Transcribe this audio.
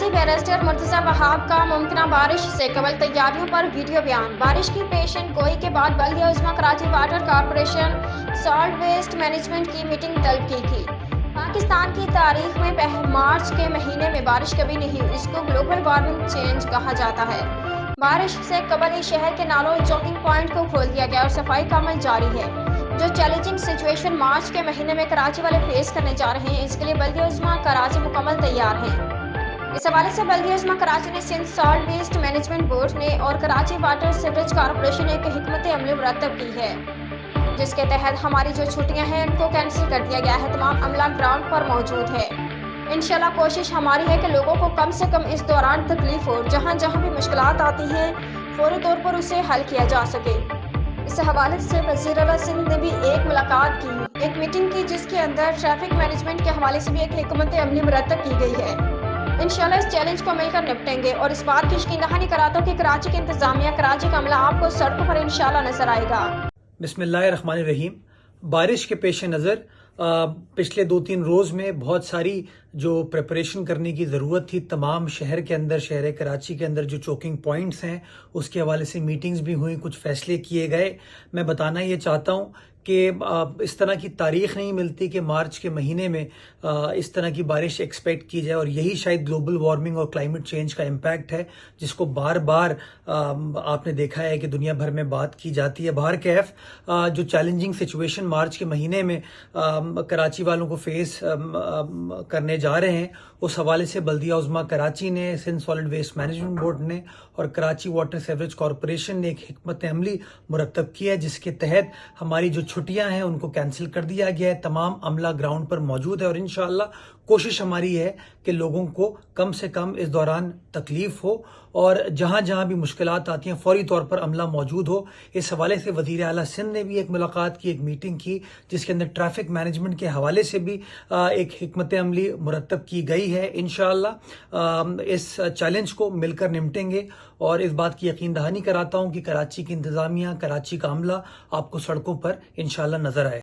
Karachi barrister Murtaza Wahab का मुमकिन बारिश से कबल तैयारियों पर वीडियो बयान। बारिश की पेशन गोई के बाद बल्दिया उज़्मा Karachi water corporation solid waste management की मीटिंग तलब की थी। पाकिस्तान की तारीख में मार्च के महीने में बारिश कभी नहीं हुई। इसको ग्लोबल वार्मिंग चेंज कहा जाता है। बारिश से कबल ही शहर के नालों चौकिंग पॉइंट को खोल दिया गया और सफाई का अमल जारी है। जो चैलेंजिंग सिचुएशन मार्च के महीने में कराची वाले फेस करने जा रहे हैं, इसके लिए बल्दिया उज़्मा कराची मुकम्मल तैयार है। इस हवाले से बल्दिया उज़्मा कराची ने Sindh salt waste management board ने और कराची वाटर सीवरेज कॉरपोरेशन ने एक हिकमत अमली मुरतब की है, जिसके तहत हमारी जो छुट्टियां हैं उनको कैंसिल कर दिया गया है। तमाम अमला ग्राउंड पर मौजूद है। इंशाल्लाह कोशिश हमारी है कि लोगों को कम से कम इस दौरान तकलीफ हो, जहां जहां भी मुश्किलात आती हैं फौरी तौर पर उसे हल किया जा सके। इस हवाले से वज़ीर आला सिंध ने भी एक मुलाकात की, एक मीटिंग की, जिसके अंदर ट्रैफिक मैनेजमेंट के हवाले से भी एक हिकमत अमली मुरतब की गई है। इंशाल्लाह इस चैलेंज को मिलकर निपटेंगे और इस बात की यकीन दहानी कराता हूं कि कराची की इंतजामिया, कराची का अमला आपको सड़कों पर इंशाल्लाह नजर आएगा। बिस्मिल्लाहिर्रहमानिर्रहीम। बारिश के पेश नज़र पिछले 2-3 रोज़ में बहुत सारी जो प्रिपरेशन करने की ज़रूरत थी, तमाम शहर के अंदर, शहर कराची के अंदर जो चोकिंग पॉइंट्स हैं उसके हवाले से मीटिंग्स भी हुई, कुछ फैसले किए गए। मैं बताना ये चाहता हूँ कि इस तरह की तारीख नहीं मिलती कि मार्च के महीने में इस तरह की बारिश एक्सपेक्ट की जाए, और यही शायद ग्लोबल वार्मिंग और क्लाइमेट चेंज का इम्पैक्ट है, जिसको बार बार आपने देखा है कि दुनिया भर में बात की जाती है। बहर कैफ जो चैलेंजिंग सिचुएशन मार्च के महीने में कराची वालों को फेस करने जा रहे हैं, उस हवाले से बल्दिया उज़्मा कराची ने, Sindh solid waste management board ने और कराची वाटर सीवरेज कॉरपोरेशन ने एक हिकमत अमली मुरतब की है, जिसके तहत हमारी जो छुट्टियां हैं उनको कैंसिल कर दिया गया है। तमाम अमला ग्राउंड पर मौजूद है और इंशाअल्लाह कोशिश हमारी है कि लोगों को कम से कम इस दौरान तकलीफ हो और जहां जहां भी मुश्किलात आती हैं फौरी तौर पर अमला मौजूद हो। इस हवाले से वज़ीर आला सिंध ने भी एक मुलाकात की, एक मीटिंग की, जिसके अंदर ट्रैफिक मैनेजमेंट के हवाले से भी एक हिकमत अमली मुरतब की गई है। इंशाअल्लाह इस चैलेंज को मिलकर निपटेंगे और इस बात की यकीन दहानी कराता हूं कि कराची की इंतजामिया, कराची का अमला आपको सड़कों पर इंशाअल्लाह नजर आए।